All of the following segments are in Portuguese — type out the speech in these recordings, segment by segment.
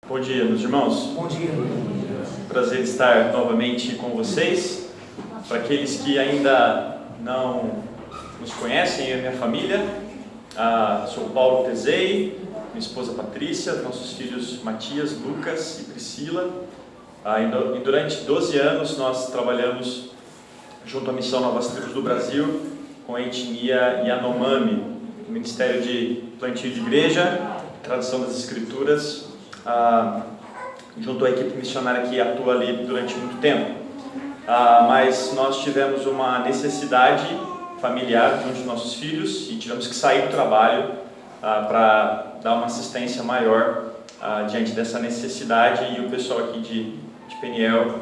Bom dia, meus irmãos. Bom dia. Prazer estar novamente com vocês. Para aqueles que ainda não nos conhecem, eu e minha família, sou Paulo Tezei, minha esposa Patrícia, nossos filhos Matias, Lucas e Priscila. E durante 12 anos nós trabalhamos junto à Missão Novas Tribos do Brasil com a etnia Yanomami, Ministério de Plantio de Igreja, Tradução das Escrituras, junto à equipe missionária que atua ali durante muito tempo. Mas nós tivemos uma necessidade familiar junto dos nossos filhos e tivemos que sair do trabalho para dar uma assistência maior diante dessa necessidade, e o pessoal aqui de Peniel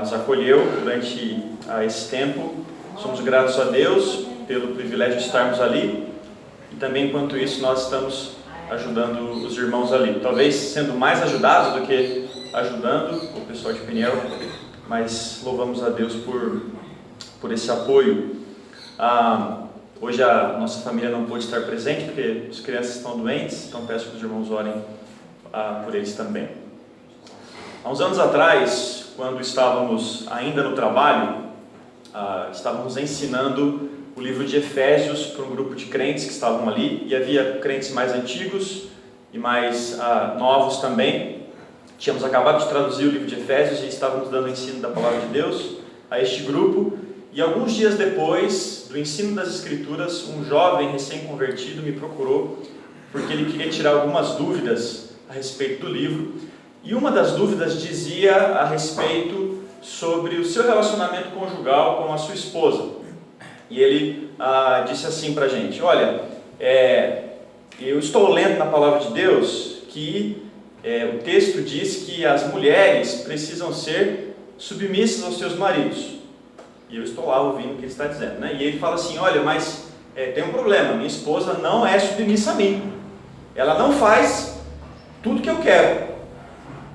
nos acolheu durante esse tempo. Somos gratos a Deus pelo privilégio de estarmos ali, e também enquanto isso nós estamos ajudando os irmãos ali, talvez sendo mais ajudados do que ajudando o pessoal de Peniel, mas louvamos a Deus por esse apoio. Hoje a nossa família não pôde estar presente porque as crianças estão doentes, então peço que os irmãos orem por eles também. Há uns anos atrás, quando estávamos ainda no trabalho, estávamos ensinando o livro de Efésios para um grupo de crentes que estavam ali, e havia crentes mais antigos e mais novos também. Tínhamos acabado de traduzir o livro de Efésios e estávamos dando o ensino da Palavra de Deus a este grupo, e alguns dias depois do ensino das Escrituras, um jovem recém-convertido me procurou porque ele queria tirar algumas dúvidas a respeito do livro, e uma das dúvidas dizia a respeito sobre o seu relacionamento conjugal com a sua esposa. E ele disse assim para a gente: olha, eu estou lendo na Palavra de Deus que o texto diz que as mulheres precisam ser submissas aos seus maridos. E eu estou lá ouvindo o que ele está dizendo, né? E ele fala assim: olha, mas tem um problema, minha esposa não é submissa a mim, ela não faz tudo que eu quero.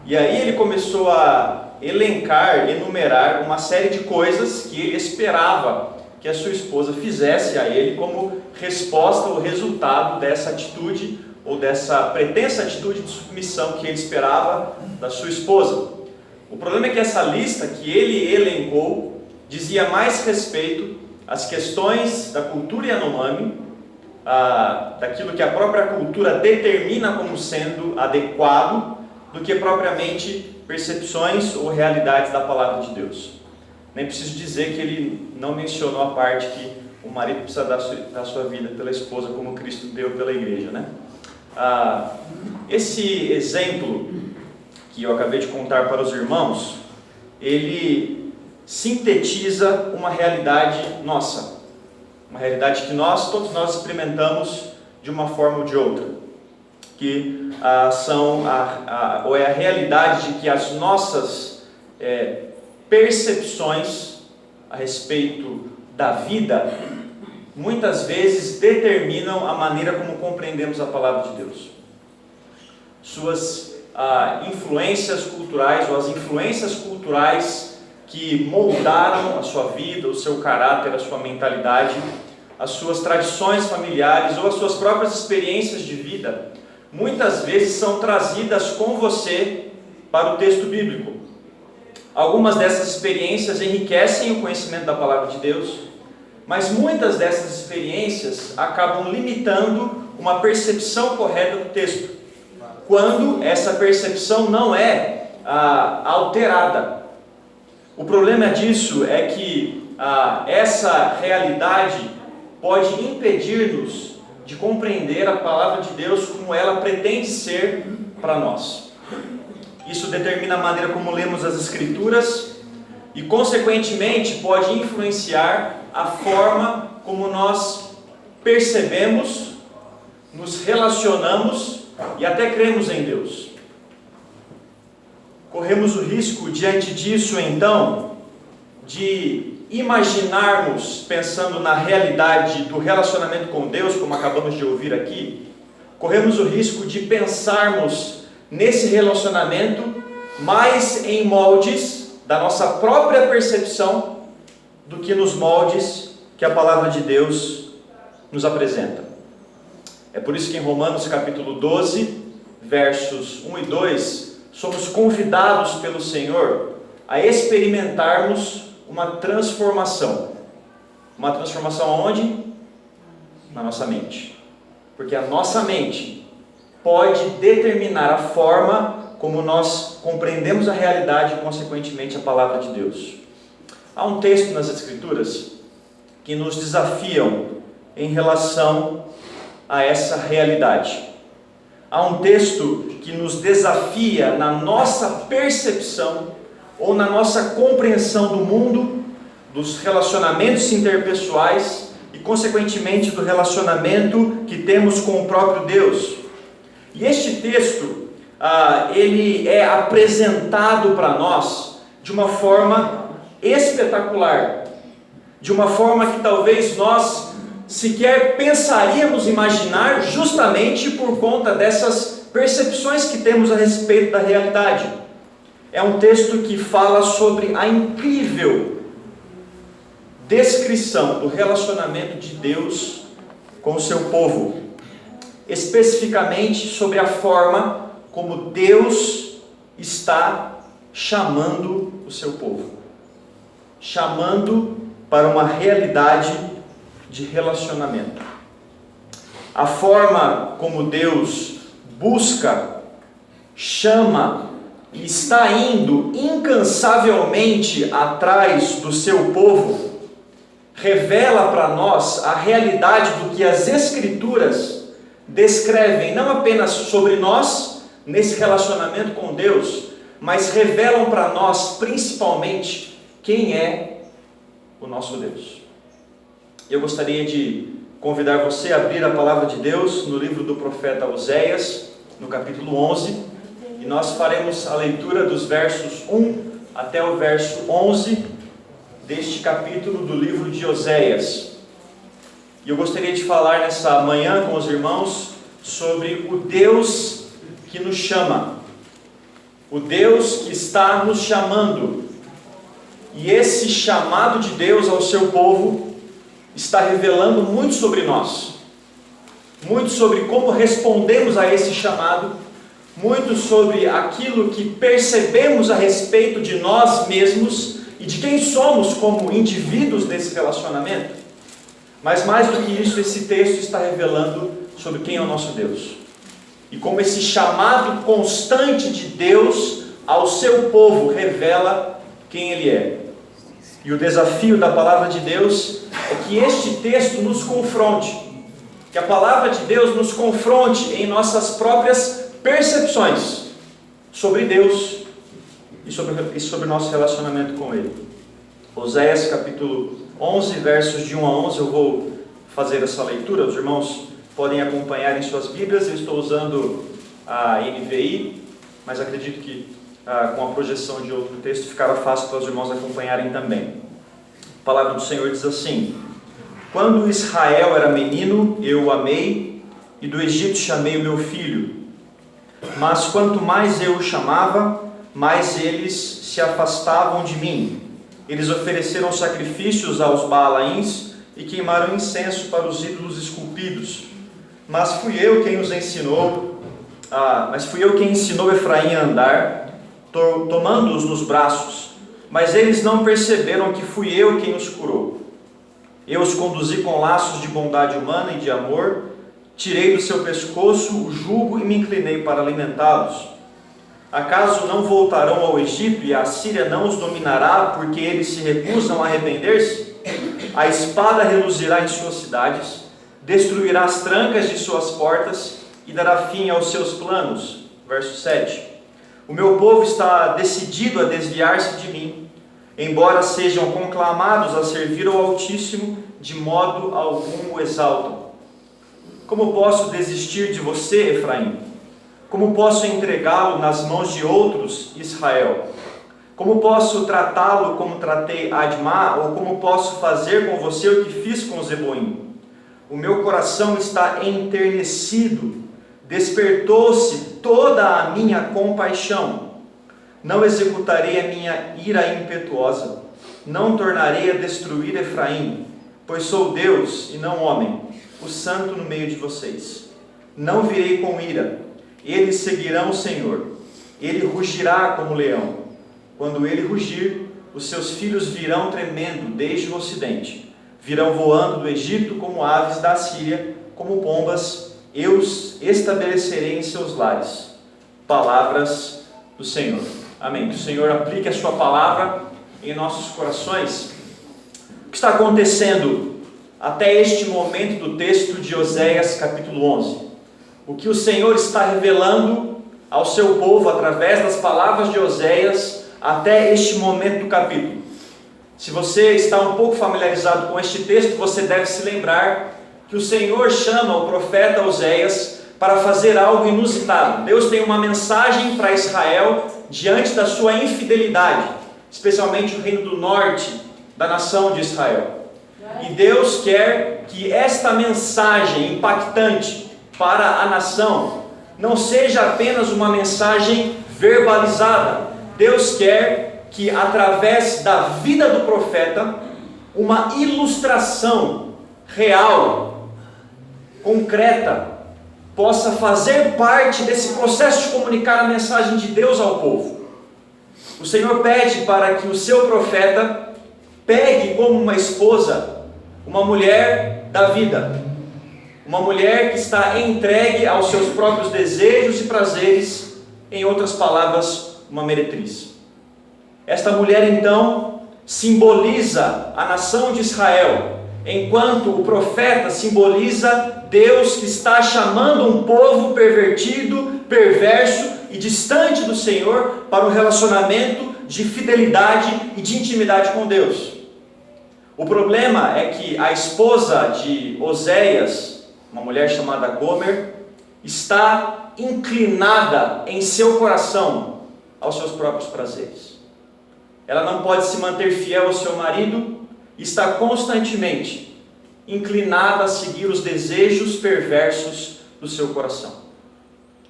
E aí ele começou a enumerar uma série de coisas que ele esperava que a sua esposa fizesse a ele como resposta ou resultado dessa atitude ou dessa pretensa atitude de submissão que ele esperava da sua esposa. O problema é que essa lista que ele elencou dizia mais respeito às questões da cultura Yanomami, daquilo que a própria cultura determina como sendo adequado, do que propriamente percepções ou realidades da Palavra de Deus. Nem preciso dizer que ele não mencionou a parte que o marido precisa dar sua vida pela esposa como Cristo deu pela igreja, né? Esse exemplo que eu acabei de contar para os irmãos, ele sintetiza uma realidade nossa, uma realidade que todos nós experimentamos de uma forma ou de outra, que é a realidade de que as nossas percepções a respeito da vida muitas vezes determinam a maneira como compreendemos a Palavra de Deus. Suas influências culturais, ou as influências culturais que moldaram a sua vida, o seu caráter, a sua mentalidade, as suas tradições familiares ou as suas próprias experiências de vida, muitas vezes são trazidas com você para o texto bíblico. Algumas dessas experiências enriquecem o conhecimento da Palavra de Deus, mas muitas dessas experiências acabam limitando uma percepção correta do texto, quando essa percepção não é alterada. O problema disso é que essa realidade pode impedir-nos de compreender a Palavra de Deus como ela pretende ser para nós. Isso determina a maneira como lemos as Escrituras e, consequentemente, pode influenciar a forma como nós percebemos, nos relacionamos e até cremos em Deus. Corremos o risco, diante disso, então, de imaginarmos, pensando na realidade do relacionamento com Deus, como acabamos de ouvir aqui, corremos o risco de pensarmos nesse relacionamento mais em moldes da nossa própria percepção do que nos moldes que a Palavra de Deus nos apresenta. É por isso que em Romanos capítulo 12, versos 1 e 2, somos convidados pelo Senhor a experimentarmos uma transformação. Uma transformação aonde? Na nossa mente. Porque a nossa mente pode determinar a forma como nós compreendemos a realidade e, consequentemente, a palavra de Deus. Há um texto nas Escrituras que nos desafiam em relação a essa realidade. Há um texto que nos desafia na nossa percepção ou na nossa compreensão do mundo, dos relacionamentos interpessoais e, consequentemente, do relacionamento que temos com o próprio Deus. E este texto, ele é apresentado para nós de uma forma espetacular, de uma forma que talvez nós sequer pensaríamos imaginar, justamente por conta dessas percepções que temos a respeito da realidade. É um texto que fala sobre a incrível descrição do relacionamento de Deus com o seu povo, especificamente sobre a forma como Deus está chamando o seu povo, chamando para uma realidade de relacionamento. A forma como Deus busca, chama e está indo incansavelmente atrás do seu povo, revela para nós a realidade do que as Escrituras descrevem, não apenas sobre nós, nesse relacionamento com Deus, mas revelam para nós, principalmente, quem é o nosso Deus. Eu gostaria de convidar você a abrir a palavra de Deus no livro do profeta Oséias, no capítulo 11, e nós faremos a leitura dos versos 1 até o verso 11 deste capítulo do livro de Oséias. E eu gostaria de falar nessa manhã com os irmãos sobre o Deus que nos chama, o Deus que está nos chamando. E esse chamado de Deus ao seu povo está revelando muito sobre nós, muito sobre como respondemos a esse chamado, muito sobre aquilo que percebemos a respeito de nós mesmos e de quem somos como indivíduos desse relacionamento. Mas mais do que isso, esse texto está revelando sobre quem é o nosso Deus e como esse chamado constante de Deus ao seu povo revela quem Ele é. E o desafio da palavra de Deus é que este texto nos confronte, que a palavra de Deus nos confronte em nossas próprias percepções sobre Deus e sobre o nosso relacionamento com Ele. Oséias capítulo 11, versos de 1 a 11, eu vou fazer essa leitura, os irmãos podem acompanhar em suas Bíblias. Eu estou usando a NVI, mas acredito que com a projeção de outro texto ficará fácil para os irmãos acompanharem também. A palavra do Senhor diz assim: Quando Israel era menino, eu o amei, e do Egito chamei o meu filho. Mas quanto mais eu o chamava, mais eles se afastavam de mim. Eles ofereceram sacrifícios aos Baalaíns e queimaram incenso para os ídolos esculpidos. Mas fui eu quem ensinou Efraim a andar, tomando-os nos braços. Mas eles não perceberam que fui eu quem os curou. Eu os conduzi com laços de bondade humana e de amor, tirei do seu pescoço o jugo e me inclinei para alimentá-los. Acaso não voltarão ao Egito e a Síria não os dominará, porque eles se recusam a arrepender-se? A espada reluzirá em suas cidades, destruirá as trancas de suas portas e dará fim aos seus planos. Verso 7. O meu povo está decidido a desviar-se de mim, embora sejam conclamados a servir ao Altíssimo, de modo algum o exaltam. Como posso desistir de você, Efraim? Como posso entregá-lo nas mãos de outros, Israel? Como posso tratá-lo como tratei Admá, ou como posso fazer com você o que fiz com Zeboim? O meu coração está enternecido, despertou-se toda a minha compaixão. Não executarei a minha ira impetuosa, não tornarei a destruir Efraim, pois sou Deus e não homem, o santo no meio de vocês. Não virei com ira, eles seguirão o Senhor. ele rugirá como leão. Quando ele rugir, os seus filhos virão tremendo desde o ocidente. Virão voando do Egito como aves da Assíria, como pombas, eu os estabelecerei em seus lares. Palavras do Senhor. Amém. Que o Senhor aplique a sua palavra em nossos corações. O que está acontecendo até este momento do texto de Oséias capítulo 11? O que o Senhor está revelando ao seu povo através das palavras de Oséias até este momento do capítulo. Se você está um pouco familiarizado com este texto, você deve se lembrar que o Senhor chama o profeta Oséias para fazer algo inusitado. Deus tem uma mensagem para Israel diante da sua infidelidade, especialmente o reino do norte da nação de Israel. E Deus quer que esta mensagem impactante para a nação não seja apenas uma mensagem verbalizada. Deus quer que, através da vida do profeta, uma ilustração real, concreta, possa fazer parte desse processo de comunicar a mensagem de Deus ao povo. O Senhor pede para que o seu profeta pegue como uma esposa uma mulher da vida, uma mulher que está entregue aos seus próprios desejos e prazeres, em outras palavras, uma meretriz. Esta mulher então simboliza a nação de Israel, enquanto o profeta simboliza Deus que está chamando um povo pervertido, perverso e distante do Senhor para um relacionamento de fidelidade e de intimidade com Deus. O problema é que a esposa de Oséias, uma mulher chamada Gomer, está inclinada em seu coração aos seus próprios prazeres. Ela não pode se manter fiel ao seu marido e está constantemente inclinada a seguir os desejos perversos do seu coração.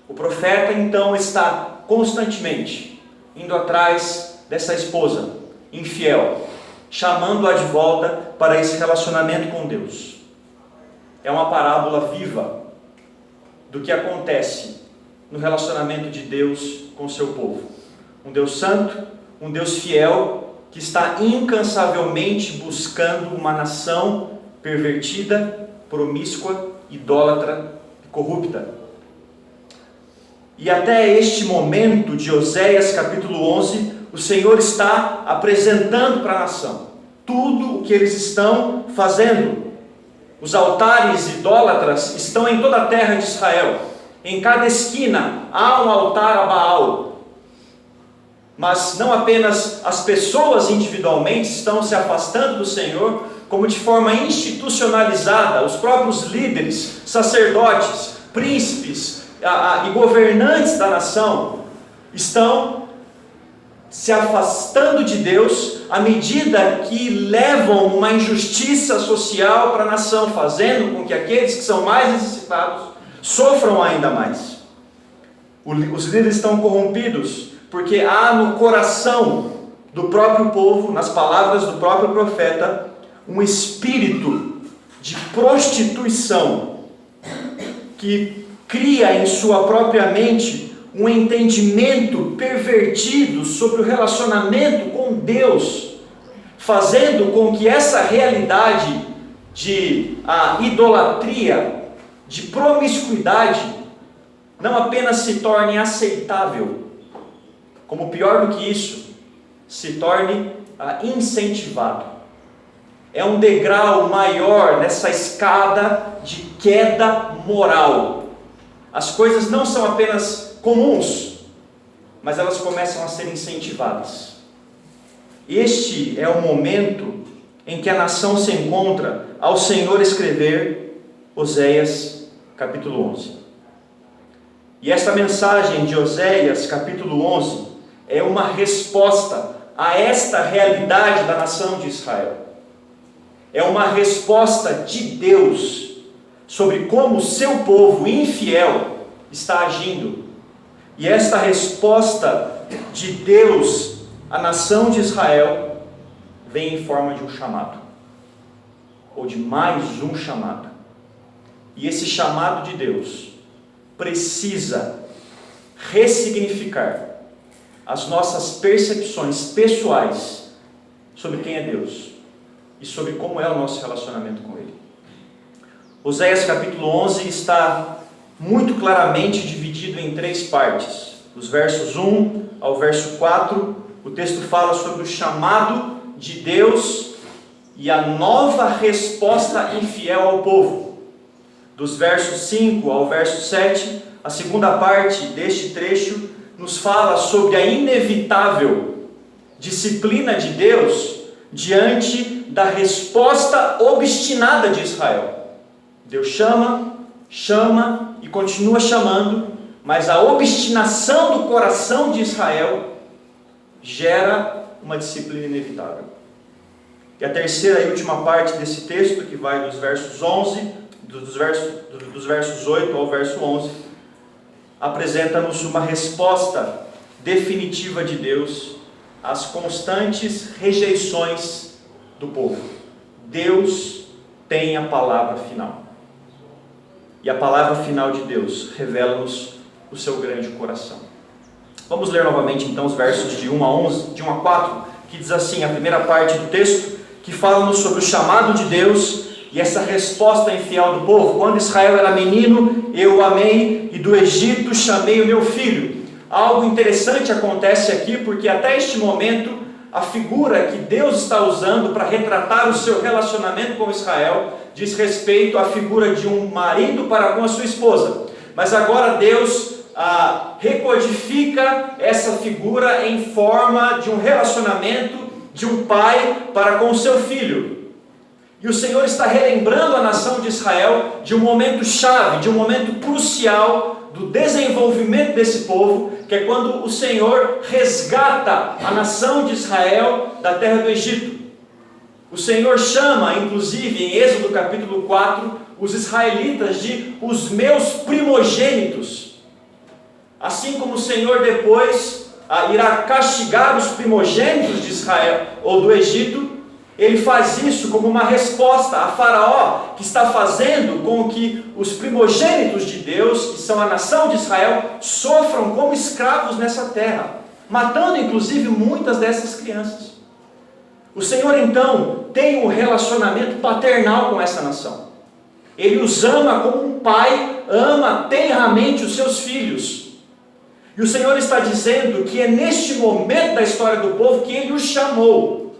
O profeta então está constantemente indo atrás dessa esposa infiel, chamando-a de volta para esse relacionamento com Deus. É uma parábola viva do que acontece no relacionamento de Deus com o seu povo. Um Deus santo, um Deus fiel, que está incansavelmente buscando uma nação pervertida, promíscua, idólatra e corrupta. E até este momento de Oséias capítulo 11, o Senhor está apresentando para a nação tudo o que eles estão fazendo. Os altares idólatras estão em toda a terra de Israel. Em cada esquina há um altar a Baal. Mas não apenas as pessoas individualmente estão se afastando do Senhor, como de forma institucionalizada, os próprios líderes, sacerdotes, príncipes e governantes da nação estão se afastando de Deus à medida que levam uma injustiça social para a nação, fazendo com que aqueles que são mais necessitados sofram ainda mais. Os líderes estão corrompidos porque há no coração do próprio povo, nas palavras do próprio profeta, um espírito de prostituição que cria em sua própria mente um entendimento pervertido sobre o relacionamento com Deus, fazendo com que essa realidade de idolatria, de promiscuidade, não apenas se torne aceitável, como pior do que isso, se torne incentivado. É um degrau maior nessa escada de queda moral. As coisas não são apenas comuns, mas elas começam a ser incentivadas. Este é o momento em que a nação se encontra ao Senhor escrever Oséias capítulo 11. E esta mensagem de Oséias capítulo 11 é uma resposta a esta realidade da nação de Israel. É uma resposta de Deus sobre como o seu povo infiel está agindo. E esta resposta de Deus à nação de Israel vem em forma de um chamado, ou de mais um chamado. E esse chamado de Deus precisa ressignificar as nossas percepções pessoais sobre quem é Deus e sobre como é o nosso relacionamento com Ele. Oséias capítulo 11 está muito claramente dividido em 3 partes. Dos versos 1 ao verso 4, o texto fala sobre o chamado de Deus e a nova resposta infiel ao povo. Dos versos 5 ao verso 7, a segunda parte deste trecho nos fala sobre a inevitável disciplina de Deus diante da resposta obstinada de Israel. Deus chama e continua chamando, mas a obstinação do coração de Israel gera uma disciplina inevitável. E a terceira e última parte desse texto, que vai dos versos 8 ao verso 11, apresenta-nos uma resposta definitiva de Deus às constantes rejeições do povo. Deus tem a palavra final. E a palavra final de Deus revela-nos o seu grande coração. Vamos ler novamente então os versos de 1 a 4, que diz assim, a primeira parte do texto, que fala-nos sobre o chamado de Deus e essa resposta infiel do povo. Quando Israel era menino, eu o amei, e do Egito chamei o meu filho. Algo interessante acontece aqui, porque até este momento, a figura que Deus está usando para retratar o seu relacionamento com Israel diz respeito à figura de um marido para com a sua esposa. Mas agora Deus recodifica essa figura em forma de um relacionamento de um pai para com o seu filho. E o Senhor está relembrando a nação de Israel de um momento chave, de um momento crucial do desenvolvimento desse povo, que é quando o Senhor resgata a nação de Israel da terra do Egito. O Senhor chama, inclusive, em Êxodo capítulo 4, os israelitas de os meus primogênitos. Assim como o Senhor depois irá castigar os primogênitos de Israel ou do Egito, Ele faz isso como uma resposta a Faraó, que está fazendo com que os primogênitos de Deus, que são a nação de Israel, sofram como escravos nessa terra, matando inclusive muitas dessas crianças. O Senhor então tem um relacionamento paternal com essa nação. Ele os ama como um pai ama tenramente os seus filhos. E o Senhor está dizendo que é neste momento da história do povo que Ele os chamou.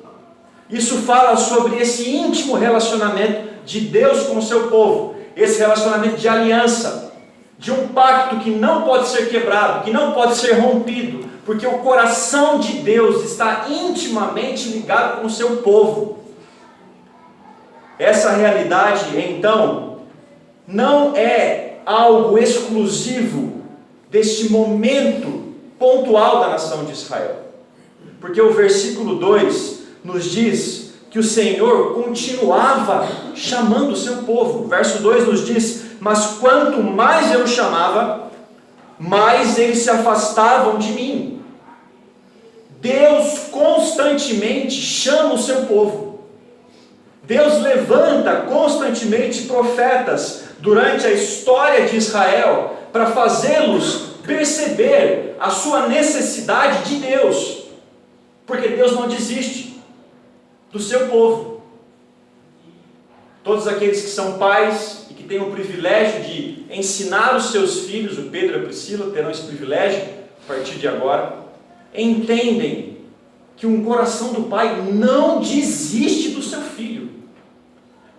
Isso fala sobre esse íntimo relacionamento de Deus com o seu povo, esse relacionamento de aliança, de um pacto que não pode ser quebrado, que não pode ser rompido, porque o coração de Deus está intimamente ligado com o seu povo. Essa realidade, então, não é algo exclusivo deste momento pontual da nação de Israel, porque o versículo 2 nos diz que o Senhor continuava chamando o seu povo. O verso 2 nos diz, mas quanto mais eu chamava, mais eles se afastavam de mim. Deus constantemente chama o seu povo. Deus levanta constantemente profetas durante a história de Israel para fazê-los perceber a sua necessidade de Deus, porque Deus não desiste do seu povo. Todos aqueles que são pais e que têm o privilégio de ensinar os seus filhos, o Pedro e a Priscila terão esse privilégio a partir de agora, entendem que um coração do pai não desiste do seu filho.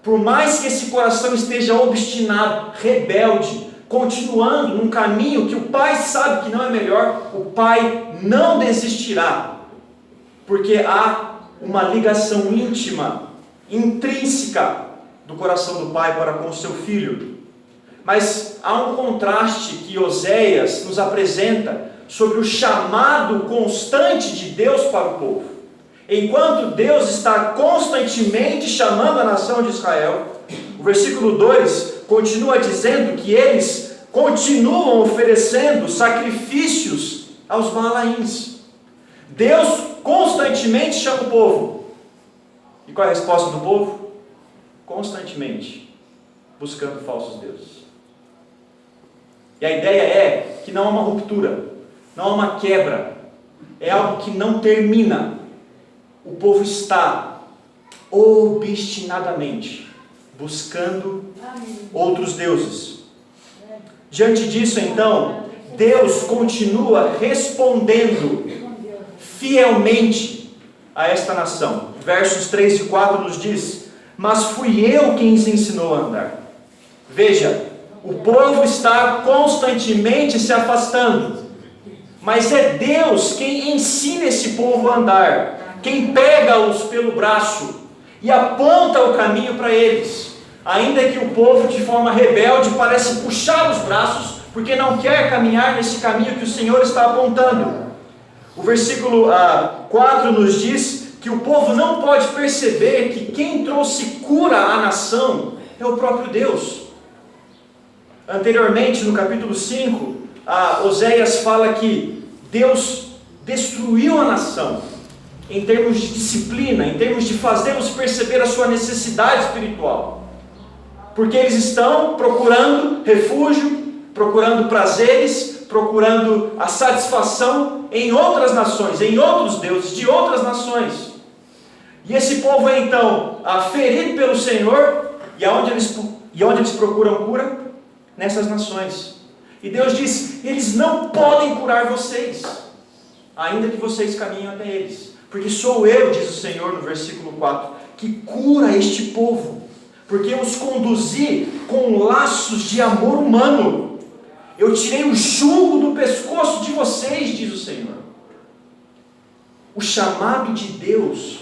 Por mais que esse coração esteja obstinado, rebelde, continuando num caminho que o pai sabe que não é melhor, o pai não desistirá, porque há uma ligação íntima, intrínseca do coração do pai para com o seu filho. Mas há um contraste que Oséias nos apresenta sobre o chamado constante de Deus para o povo. Enquanto Deus está constantemente chamando a nação de Israel, o versículo 2 continua dizendo que eles continuam oferecendo sacrifícios aos Baalaíns. Deus constantemente chama o povo. E qual é a resposta do povo? Constantemente buscando falsos deuses. E a ideia é que não há uma ruptura, não há uma quebra, é algo que não termina. O povo está obstinadamente buscando outros deuses. Diante disso, então, Deus continua respondendo fielmente a esta nação. Versos 3 e 4 nos diz: mas fui eu quem os ensinou a andar. Veja, o povo está constantemente se afastando, mas é Deus quem ensina esse povo a andar, quem pega-os pelo braço e aponta o caminho para eles, ainda que o povo de forma rebelde parece puxar os braços, porque não quer caminhar nesse caminho que o Senhor está apontando. O versículo 4 nos diz que o povo não pode perceber que quem trouxe cura à nação é o próprio Deus. Anteriormente, no capítulo 5, Oséias fala que Deus destruiu a nação em termos de disciplina, em termos de fazê-los perceber a sua necessidade espiritual, porque eles estão procurando refúgio, procurando prazeres, procurando a satisfação em outras nações, em outros deuses de outras nações. E esse povo é então ferido pelo Senhor, e onde eles procuram cura? Nessas nações. E Deus diz: eles não podem curar vocês, ainda que vocês caminhem até eles, porque sou eu, diz o Senhor no versículo 4, que cura este povo, porque eu os conduzi com laços de amor humano, eu tirei o jugo do pescoço de vocês, diz o Senhor. O chamado de Deus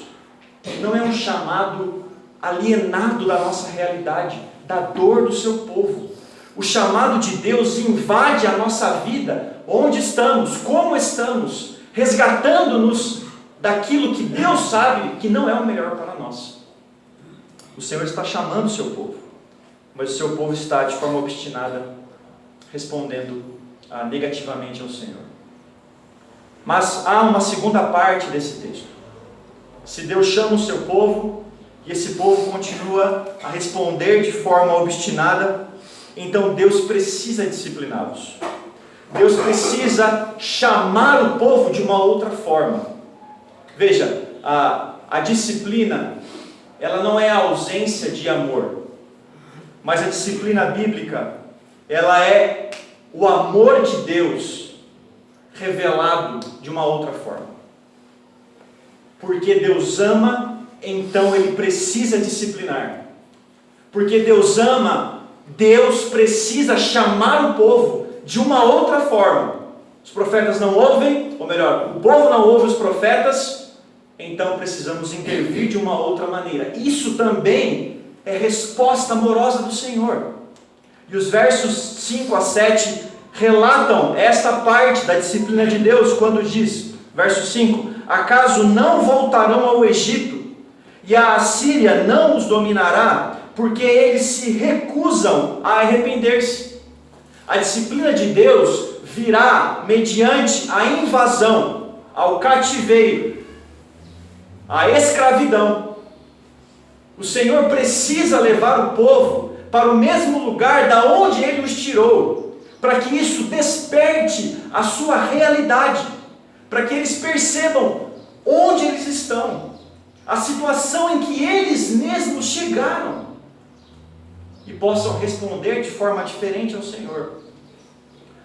não é um chamado alienado da nossa realidade, da dor do seu povo. O chamado de Deus invade a nossa vida, onde estamos, como estamos, resgatando-nos daquilo que Deus sabe que não é o melhor para nós. O Senhor está chamando o seu povo, mas o seu povo está de forma obstinada, respondendo negativamente ao Senhor. Mas há uma segunda parte desse texto. Se Deus chama o seu povo, e esse povo continua a responder de forma obstinada, então Deus precisa discipliná-los. Deus precisa chamar o povo de uma outra forma. Veja, a disciplina, ela não é a ausência de amor, mas a disciplina bíblica, ela é o amor de Deus revelado de uma outra forma. Porque Deus ama, então Ele precisa disciplinar. Porque Deus ama, Deus precisa chamar o povo de uma outra forma. Os profetas não ouvem, ou melhor, o povo não ouve os profetas, então precisamos intervir de uma outra maneira. Isso também é resposta amorosa do Senhor. E os versos 5 a 7 relatam esta parte da disciplina de Deus, quando diz, verso 5: acaso não voltarão ao Egito, e a Assíria não os dominará, porque eles se recusam a arrepender-se. A disciplina de Deus virá mediante a invasão, ao cativeiro, à escravidão. O Senhor precisa levar o povo para o mesmo lugar da onde Ele os tirou, para que isso desperte a sua realidade, para que eles percebam onde eles estão, a situação em que eles mesmos chegaram, e possam responder de forma diferente ao Senhor.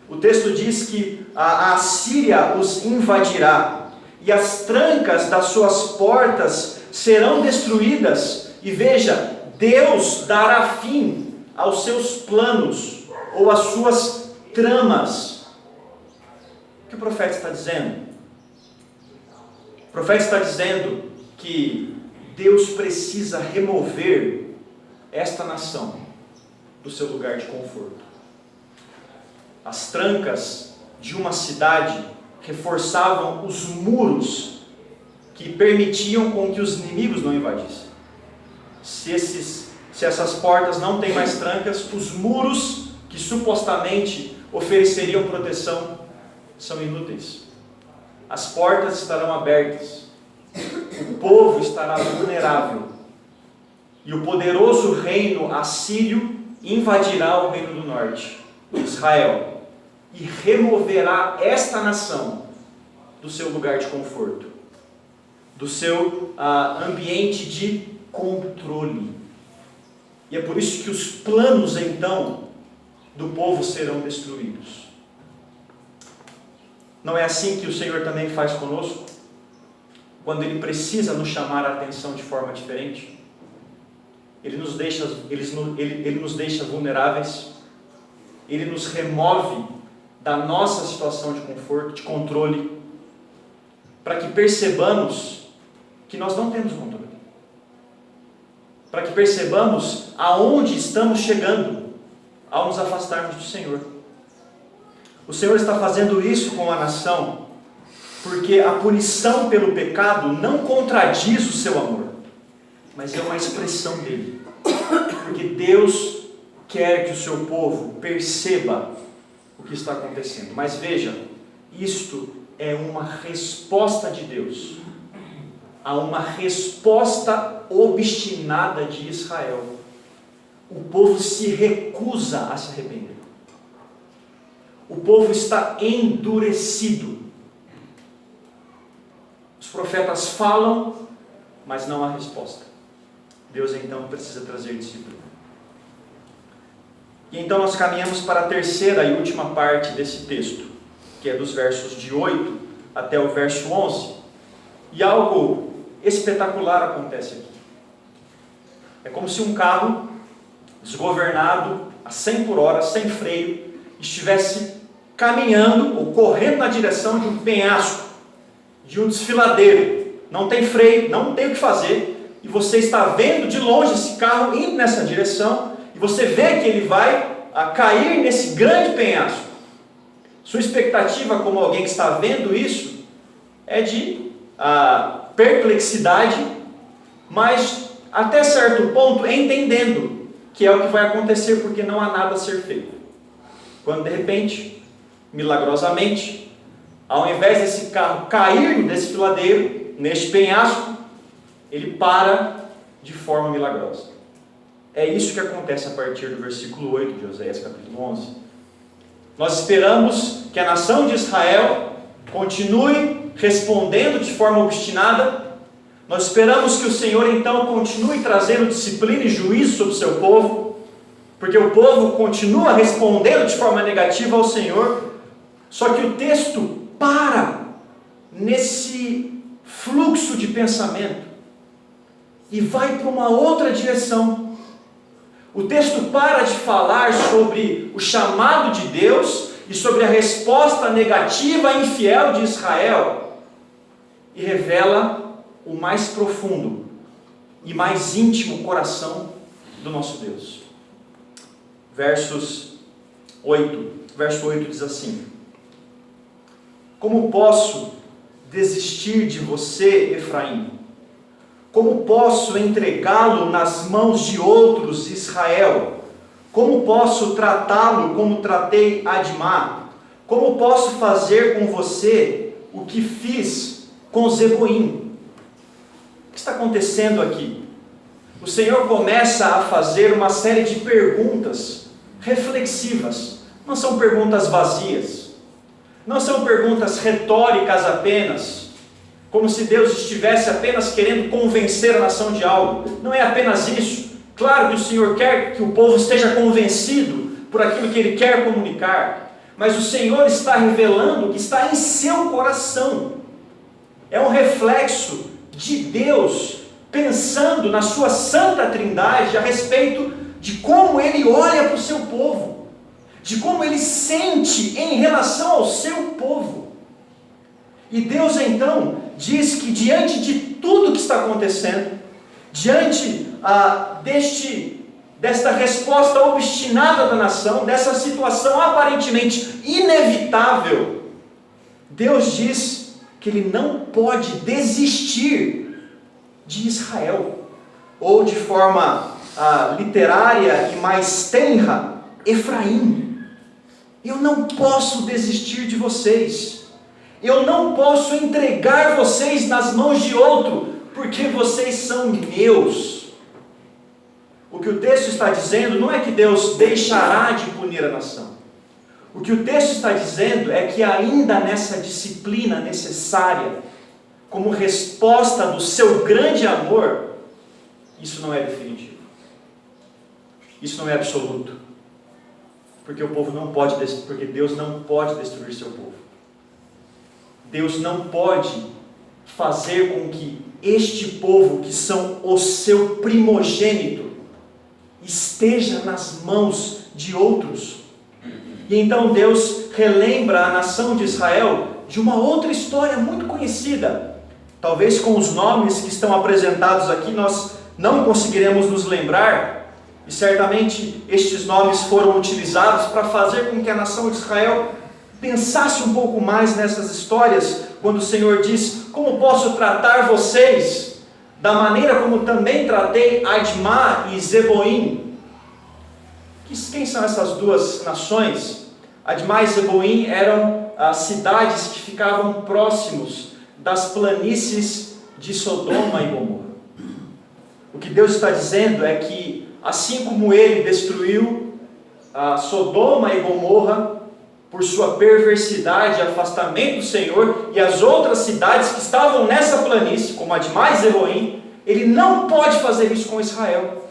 O texto diz que a Assíria os invadirá, e as trancas das suas portas serão destruídas, e veja, Deus dará fim aos seus planos, ou às suas tramas. O que o profeta está dizendo? O profeta está dizendo que Deus precisa remover esta nação do seu lugar de conforto. As trancas de uma cidade reforçavam os muros que permitiam com que os inimigos não invadissem. Se essas portas não têm mais trancas, os muros que supostamente ofereceriam proteção são inúteis. As portas estarão abertas, o povo estará vulnerável, e o poderoso reino assírio invadirá o reino do norte, Israel, e removerá esta nação do seu lugar de conforto, do seu ambiente de controle. E é por isso que os planos, então, do povo serão destruídos. Não é assim que o Senhor também faz conosco? Quando Ele precisa nos chamar a atenção de forma diferente? Ele nos deixa vulneráveis, Ele nos remove da nossa situação de conforto, de controle, para que percebamos que nós não temos controle, para que percebamos aonde estamos chegando ao nos afastarmos do Senhor. O Senhor está fazendo isso com a nação, porque a punição pelo pecado não contradiz o seu amor, mas é uma expressão dele. Porque Deus quer que o seu povo perceba o que está acontecendo. Mas veja, isto é uma resposta de Deus a uma resposta obstinada de Israel. O povo se recusa a se arrepender. O povo está endurecido. Os profetas falam, mas não há resposta. Deus então precisa trazer disciplina. E então nós caminhamos para a terceira e última parte desse texto, que é dos versos de 8 até o verso 11. E algo espetacular acontece aqui. É como se um carro desgovernado, a 100 por hora, sem freio, estivesse caminhando ou correndo na direção de um penhasco, de um desfiladeiro. Não tem freio, não tem o que fazer, e você está vendo de longe esse carro indo nessa direção, e você vê que ele vai cair nesse grande penhasco. Sua expectativa, como alguém que está vendo isso, é de perplexidade, mas até certo ponto entendendo que é o que vai acontecer, porque não há nada a ser feito. Quando de repente, milagrosamente, ao invés desse carro cair no desfiladeiro, neste penhasco, ele para de forma milagrosa. É isso que acontece a partir do versículo 8 de Oséias capítulo 11. Nós esperamos que a nação de Israel continue respondendo de forma obstinada. Nós esperamos que o Senhor então continue trazendo disciplina e juízo sobre o seu povo, porque o povo continua respondendo de forma negativa ao Senhor. Só que o texto para nesse fluxo de pensamento e vai para uma outra direção. O texto para de falar sobre o chamado de Deus e sobre a resposta negativa e infiel de Israel e revela o mais profundo e mais íntimo coração do nosso Deus. Verso 8 diz assim: Como posso desistir de você, Efraim? Como posso entregá-lo nas mãos de outros, Israel? Como posso tratá-lo como tratei Admá? Como posso fazer com você o que fiz com Zeboim? O que está acontecendo aqui? O Senhor começa a fazer uma série de perguntas reflexivas. Não são perguntas vazias. Não são perguntas retóricas apenas, como se Deus estivesse apenas querendo convencer a nação de algo. Não é apenas isso. Claro que o Senhor quer que o povo esteja convencido por aquilo que Ele quer comunicar, mas o Senhor está revelando o que está em seu coração. É um reflexo de Deus pensando na sua santa trindade a respeito de como Ele olha para o seu povo, de como Ele sente em relação ao seu povo. E Deus então diz que diante de tudo que está acontecendo, diante desta resposta obstinada da nação, dessa situação aparentemente inevitável, Deus diz que Ele não pode desistir de Israel, ou de forma literária e mais tenra, Efraim. Eu não posso desistir de vocês. Eu não posso entregar vocês nas mãos de outro, porque vocês são meus. O que o texto está dizendo não é que Deus deixará de punir a nação. O que o texto está dizendo é que ainda nessa disciplina necessária, como resposta do seu grande amor, isso não é definitivo. Isso não é absoluto. Porque porque Deus não pode destruir seu povo. Deus não pode fazer com que este povo, que são o seu primogênito, esteja nas mãos de outros. E então Deus relembra a nação de Israel de uma outra história muito conhecida. Talvez com os nomes que estão apresentados aqui nós não conseguiremos nos lembrar, e certamente estes nomes foram utilizados para fazer com que a nação de Israel pensasse um pouco mais nessas histórias, quando o Senhor diz: como posso tratar vocês da maneira como também tratei Admá e Zeboim? Quem são essas duas nações? Admá e Zeboim eram as cidades que ficavam próximos das planícies de Sodoma e Gomorra. O que Deus está dizendo é que, assim como Ele destruiu a Sodoma e Gomorra por sua perversidade e afastamento do Senhor, e as outras cidades que estavam nessa planície, como Admá e Zeboim, Ele não pode fazer isso com Israel.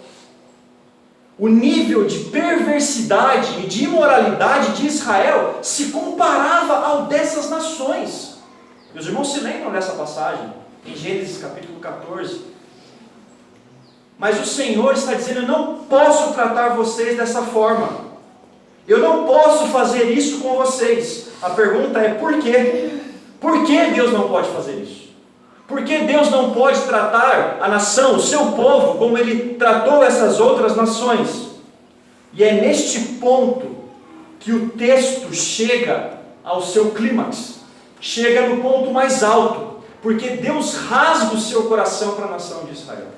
O nível de perversidade e de imoralidade de Israel se comparava ao dessas nações. Meus irmãos se lembram dessa passagem, em Gênesis capítulo 14. Mas o Senhor está dizendo: eu não posso tratar vocês dessa forma. Eu não posso fazer isso com vocês. A pergunta é: por quê? Por que Deus não pode fazer isso? Por que Deus não pode tratar a nação, o seu povo, como Ele tratou essas outras nações? E é neste ponto que o texto chega ao seu clímax, chega no ponto mais alto, porque Deus rasga o seu coração para a nação de Israel.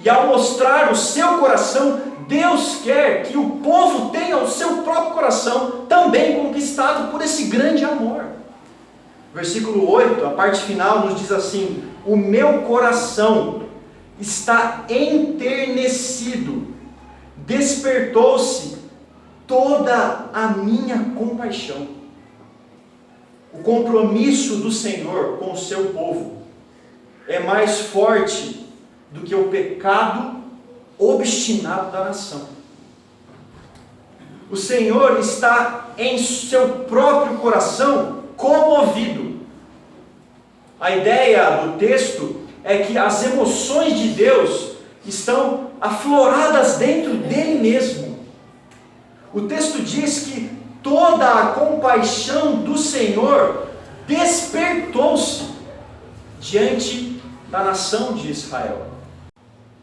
E ao mostrar o seu coração, Deus quer que o povo tenha o seu próprio coração também conquistado por esse grande amor. Versículo 8, a parte final nos diz assim: o meu coração está enternecido, despertou-se toda a minha compaixão. O compromisso do Senhor com o seu povo é mais forte do que o pecado obstinado da nação. O Senhor está em seu próprio coração comovido. A ideia do texto é que as emoções de Deus estão afloradas dentro dele mesmo. O texto diz que toda a compaixão do Senhor despertou-se diante da nação de Israel.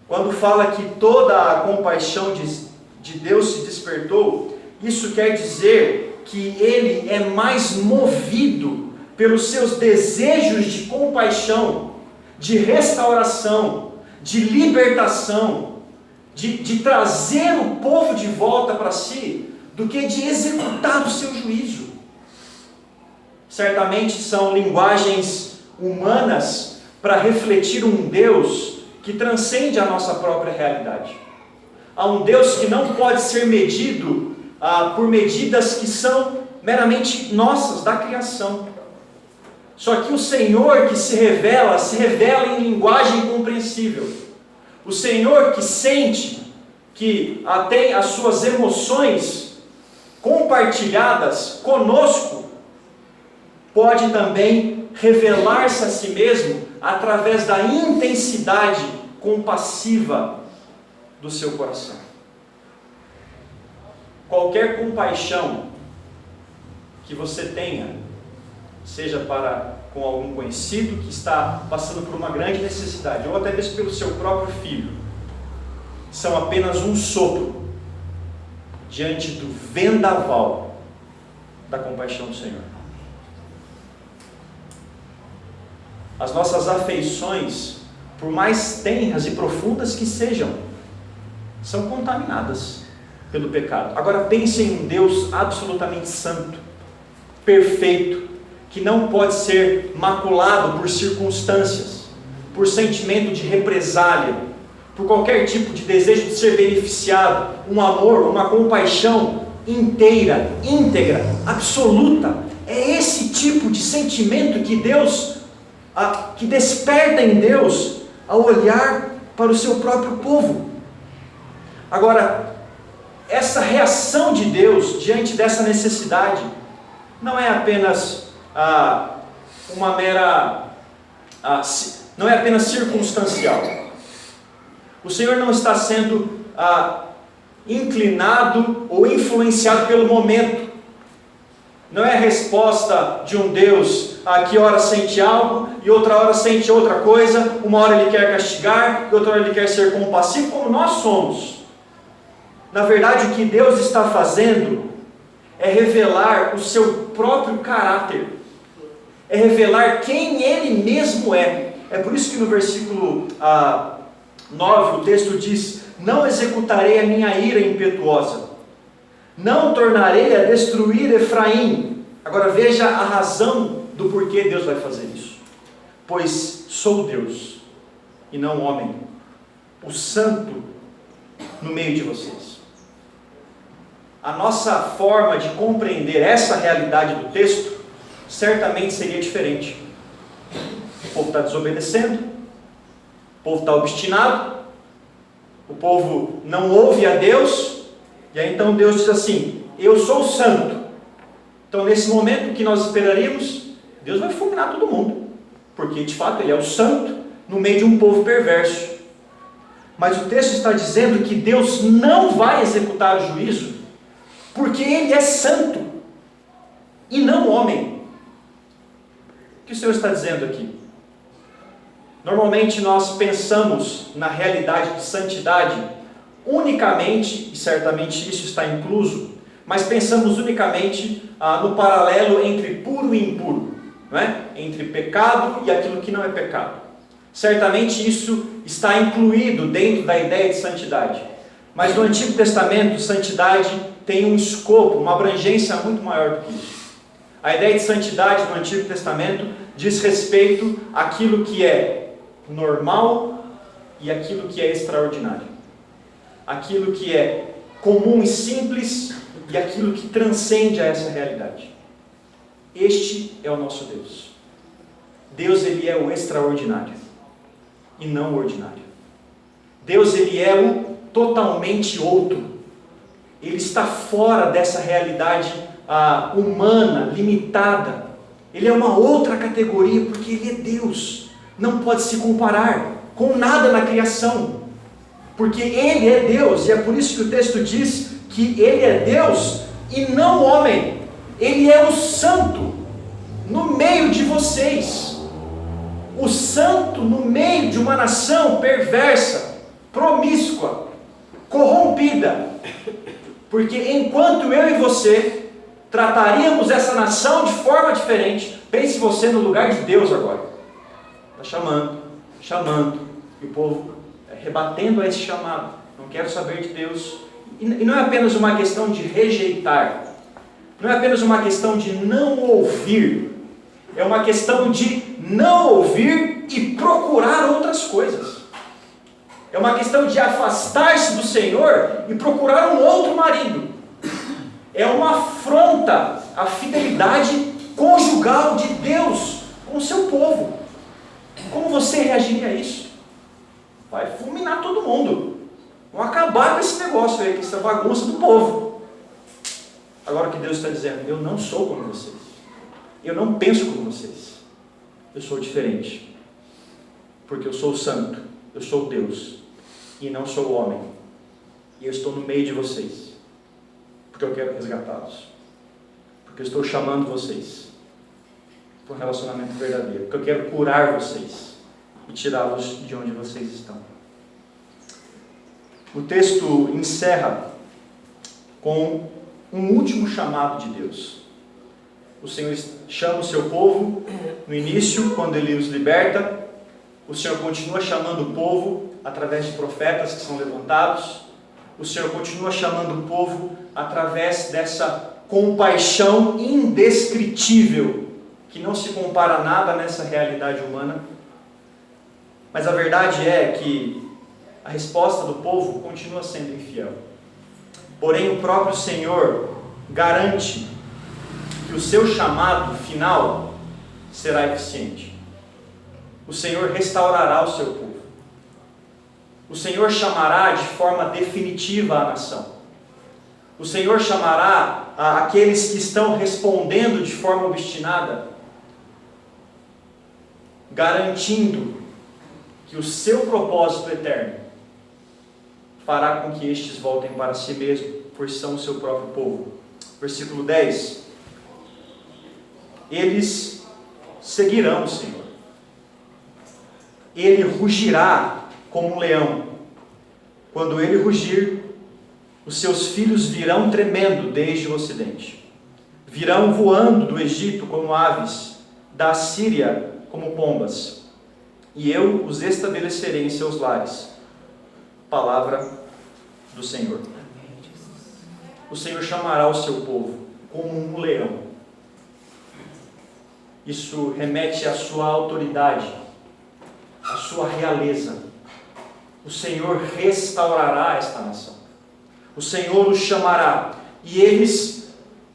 Quando fala que toda a compaixão de Deus se despertou, isso quer dizer que Ele é mais movido pelos seus desejos de compaixão, de restauração, de libertação, de trazer o povo de volta para si, do que de executar o seu juízo. Certamente são linguagens humanas para refletir um Deus que transcende a nossa própria realidade. Há um Deus que não pode ser medido por medidas que são meramente nossas, da criação. Só que o Senhor que se revela em linguagem compreensível. O Senhor que sente, que tem as suas emoções compartilhadas conosco, pode também revelar-se a si mesmo através da intensidade compassiva do seu coração. Qualquer compaixão que você tenha, seja com algum conhecido que está passando por uma grande necessidade, ou até mesmo pelo seu próprio filho, são apenas um sopro diante do vendaval da compaixão do Senhor. As nossas afeições, por mais tenras e profundas que sejam, são contaminadas pelo pecado. Agora pense em um Deus absolutamente santo, perfeito, que não pode ser maculado por circunstâncias, por sentimento de represália, por qualquer tipo de desejo de ser beneficiado, um amor, uma compaixão inteira, íntegra, absoluta. É esse tipo de sentimento que Deus, que desperta em Deus ao olhar para o seu próprio povo. Agora, essa reação de Deus diante dessa necessidade não é apenas não é apenas circunstancial. O Senhor não está sendo inclinado ou influenciado pelo momento. Não é a resposta de um Deus que ora sente algo e outra hora sente outra coisa. Uma hora Ele quer castigar e outra hora Ele quer ser compassivo, como nós somos. Na verdade, o que Deus está fazendo é revelar o seu próprio caráter, é revelar quem Ele mesmo é. É por isso que no versículo 9 o texto diz: não executarei a minha ira impetuosa, não tornarei a destruir Efraim. Agora veja a razão do porquê Deus vai fazer isso. Pois sou Deus e não homem, o santo no meio de vocês. A nossa forma de compreender essa realidade do texto certamente seria diferente. O povo está desobedecendo, o povo está obstinado, o povo não ouve a Deus, e aí então Deus diz assim: eu sou santo. Então nesse momento, o que nós esperaríamos? Deus vai fulminar todo mundo, porque de fato Ele é o santo no meio de um povo perverso. Mas o texto está dizendo que Deus não vai executar o juízo, porque Ele é santo e não homem. O que o Senhor está dizendo aqui? Normalmente nós pensamos na realidade de santidade unicamente, e certamente isso está incluso, mas pensamos unicamente no paralelo entre puro e impuro, não é? Entre pecado e aquilo que não é pecado. Certamente isso está incluído dentro da ideia de santidade. Mas no Antigo Testamento, santidade tem um escopo, uma abrangência muito maior do que isso. A ideia de santidade no Antigo Testamento diz respeito àquilo que é normal e aquilo que é extraordinário. Aquilo que é comum e simples e aquilo que transcende a essa realidade. Este é o nosso Deus. Deus, Ele é o extraordinário e não o ordinário. Deus, Ele é o totalmente outro. Ele está fora dessa realidade humana, limitada. Ele é uma outra categoria, porque Ele é Deus. Não pode se comparar com nada na criação, porque Ele é Deus, e é por isso que o texto diz que Ele é Deus e não homem. Ele é o santo no meio de vocês, o santo no meio de uma nação perversa, promíscua, corrompida, porque enquanto eu e você trataríamos essa nação de forma diferente, pense você no lugar de Deus agora, está chamando, e o povo rebatendo a esse chamado, não quero saber de Deus, e não é apenas uma questão de rejeitar, não é apenas uma questão de não ouvir, é uma questão de não ouvir e procurar outras coisas, é uma questão de afastar-se do Senhor e procurar um outro marido, é uma afronta à fidelidade conjugal de Deus com o seu povo. Como você reagiria a isso? Vai fulminar todo mundo, vão acabar com esse negócio aí, com essa bagunça do povo. Agora o que Deus está dizendo: eu não sou como vocês, eu não penso como vocês, eu sou diferente, porque eu sou santo, eu sou Deus, e não sou homem, e eu estou no meio de vocês, porque eu quero resgatá-los, porque eu estou chamando vocês para um relacionamento verdadeiro, porque eu quero curar vocês e tirá-los de onde vocês estão. O texto encerra com um último chamado de Deus. O Senhor chama o seu povo no início, quando Ele os liberta. O Senhor continua chamando o povo através de profetas que são levantados. O Senhor continua chamando o povo através dessa compaixão indescritível, que não se compara a nada nessa realidade humana. Mas a verdade é que a resposta do povo continua sendo infiel. Porém, o próprio Senhor garante que o seu chamado final será eficiente. O Senhor restaurará o seu povo. O Senhor chamará de forma definitiva a nação. O Senhor chamará aqueles que estão respondendo de forma obstinada, garantindo que o seu propósito eterno fará com que estes voltem para si mesmo, pois são o seu próprio povo. Versículo 10. Eles seguirão o Senhor. Ele rugirá como um leão. Quando ele rugir, os seus filhos virão tremendo desde o ocidente. Virão voando do Egito como aves, da Síria como pombas. E eu os estabelecerei em seus lares. Palavra do Senhor. O Senhor chamará o seu povo como um leão. Isso remete à sua autoridade, à sua realeza. O Senhor restaurará esta nação. O Senhor os chamará. E eles,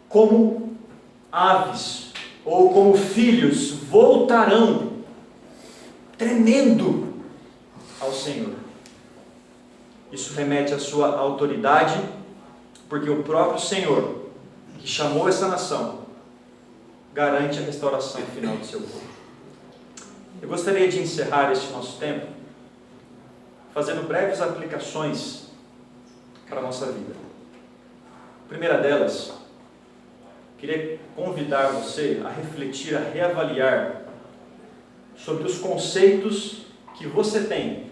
como aves, ou como filhos, voltarão, tremendo ao Senhor. Isso remete à sua autoridade, porque o próprio Senhor, que chamou essa nação, garante a restauração final do seu povo. Eu gostaria de encerrar este nosso tempo fazendo breves aplicações para a nossa vida. A primeira delas, queria convidar você a refletir, a reavaliar sobre os conceitos que você tem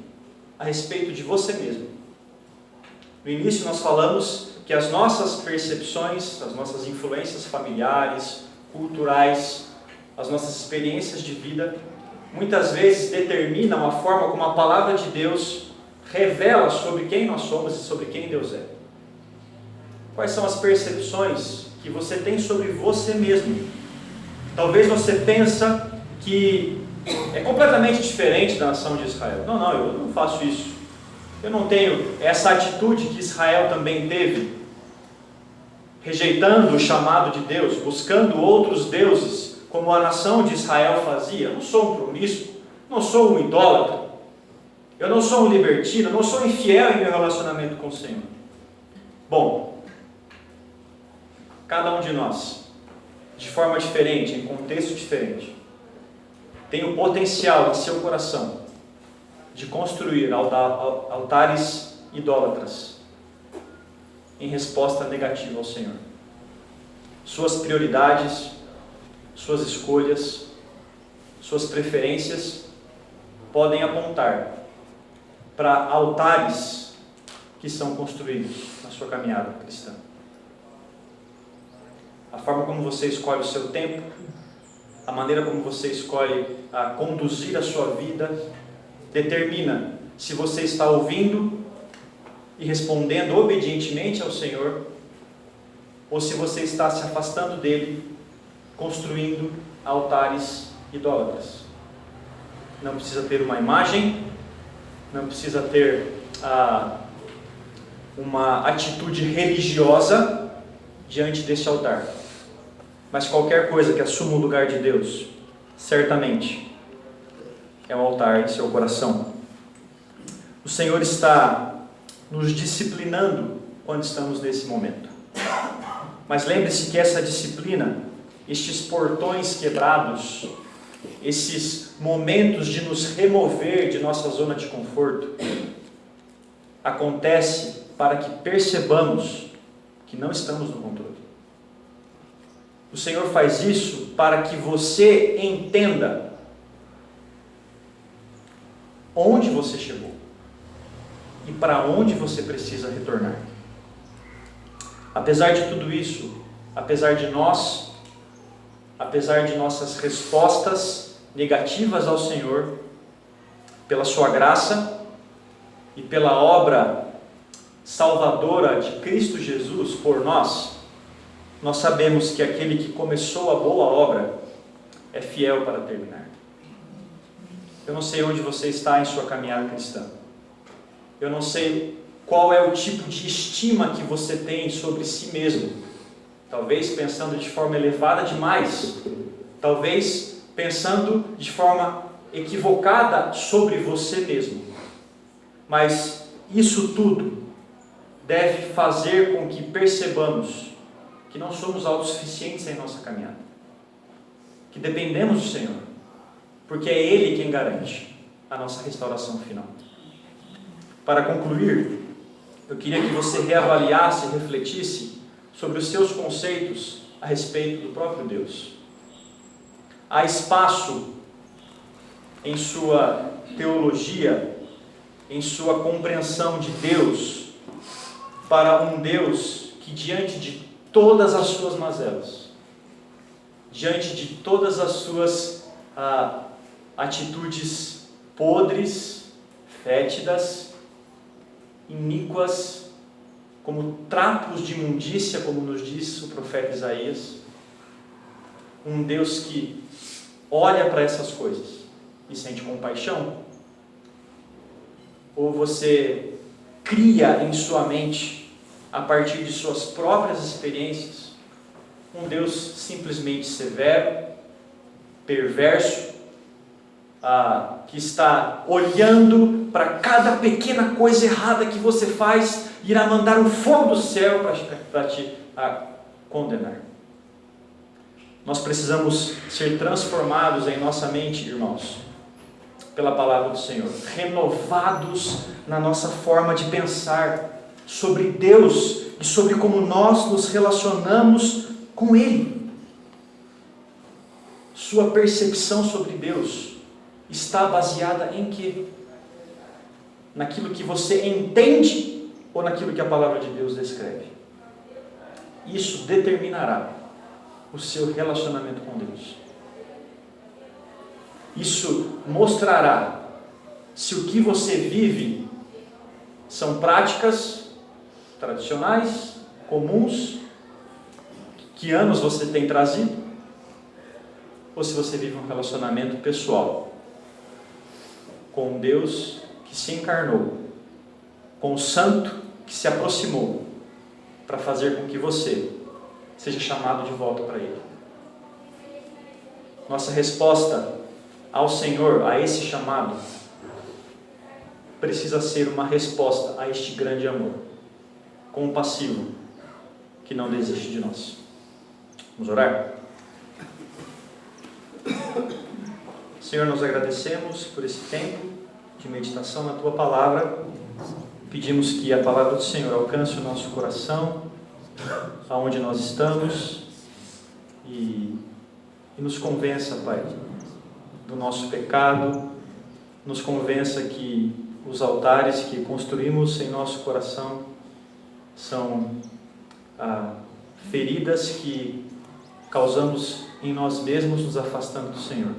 a respeito de você mesmo. No início nós falamos que as nossas percepções, as nossas influências familiares, culturais, as nossas experiências de vida, muitas vezes determinam a forma como a palavra de Deus revela sobre quem nós somos e sobre quem Deus é. Quais são as percepções que você tem sobre você mesmo? Talvez você pensa que é completamente diferente da nação de Israel. Não, eu não faço isso. Eu não tenho essa atitude que Israel também teve, rejeitando o chamado de Deus, buscando outros deuses, como a nação de Israel fazia. Eu não sou um promíscuo, não sou um idólatra, eu não sou um libertino, eu não sou infiel em meu relacionamento com o Senhor. Bom, cada um de nós, de forma diferente, em contexto diferente, tem o potencial em seu coração de construir altares idólatras em resposta negativa ao Senhor. Suas prioridades, suas escolhas, suas preferências podem apontar para altares que são construídos na sua caminhada cristã. A forma como você escolhe o seu tempo, a maneira como você escolhe conduzir a sua vida, determina se você está ouvindo e respondendo obedientemente ao Senhor, ou se você está se afastando dele, construindo altares idólatras. Não precisa ter uma imagem, não precisa ter uma atitude religiosa diante deste altar, mas qualquer coisa que assuma o lugar de Deus, certamente é um altar em seu coração. O Senhor está nos disciplinando quando estamos nesse momento. Mas lembre-se que essa disciplina, estes portões quebrados, esses momentos de nos remover de nossa zona de conforto, acontece para que percebamos que não estamos no controle. O Senhor faz isso para que você entenda onde você chegou e para onde você precisa retornar. Apesar de tudo isso, apesar de nossas respostas negativas ao Senhor, pela sua graça e pela obra salvadora de Cristo Jesus por nós sabemos que aquele que começou a boa obra é fiel para terminar. Eu não sei onde você está em sua caminhada cristã. Eu não sei qual é o tipo de estima que você tem sobre si mesmo. talvez pensando de forma elevada demais, talvez pensando de forma equivocada sobre você mesmo. Mas isso tudo deve fazer com que percebamos que não somos autossuficientes em nossa caminhada, que dependemos do Senhor, porque é Ele quem garante a nossa restauração final. Para concluir, eu queria que você reavaliasse e refletisse sobre os seus conceitos a respeito do próprio Deus. Há espaço em sua teologia, em sua compreensão de Deus, para um Deus que, diante de todas as suas mazelas, diante de todas as suas atitudes podres, fétidas, iníquas, como trapos de imundícia, como nos diz o profeta Isaías, um Deus que olha para essas coisas e sente compaixão? Ou você cria em sua mente, a partir de suas próprias experiências, um Deus simplesmente severo, perverso, que está olhando para cada pequena coisa errada que você faz e irá mandar um fogo do céu para te condenar? Nós precisamos ser transformados em nossa mente, irmãos, pela palavra do Senhor, renovados na nossa forma de pensar sobre Deus e sobre como nós nos relacionamos com Ele. Sua percepção sobre Deus está baseada em quê? Naquilo que você entende ou naquilo que a palavra de Deus descreve? Isso determinará o seu relacionamento com Deus. Isso mostrará se o que você vive são práticas tradicionais, comuns, que anos você tem trazido, ou se você vive um relacionamento pessoal com um Deus que se encarnou, com o Santo que se aproximou para fazer com que você seja chamado de volta para Ele. Nossa resposta ao Senhor, a esse chamado, precisa ser uma resposta a este grande amor, compassivo, que não desiste de nós. Vamos orar? Senhor, nós agradecemos por esse tempo de meditação na Tua Palavra. Pedimos que a Palavra do Senhor alcance o nosso coração, aonde nós estamos, e nos convença, Pai, do nosso pecado, nos convença que os altares que construímos em nosso coração são feridas que causamos em nós mesmos, nos afastando do Senhor.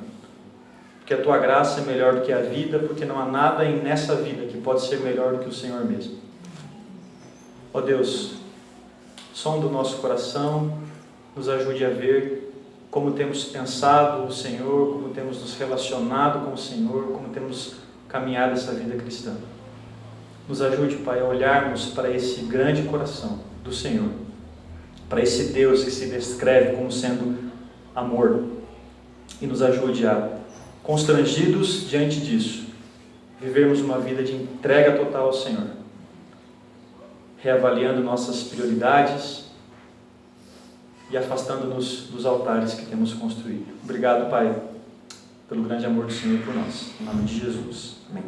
Porque a Tua graça é melhor do que a vida, porque não há nada nessa vida que pode ser melhor do que o Senhor mesmo. Ó Deus, sonda o nosso coração, nos ajude a ver como temos pensado o Senhor, como temos nos relacionado com o Senhor, como temos caminhado essa vida cristã. Nos ajude, Pai, a olharmos para esse grande coração do Senhor, para esse Deus que se descreve como sendo amor, e nos ajude a, constrangidos diante disso, vivermos uma vida de entrega total ao Senhor, reavaliando nossas prioridades e afastando-nos dos altares que temos construído. Obrigado, Pai, pelo grande amor do Senhor por nós. Em nome de Jesus. Amém.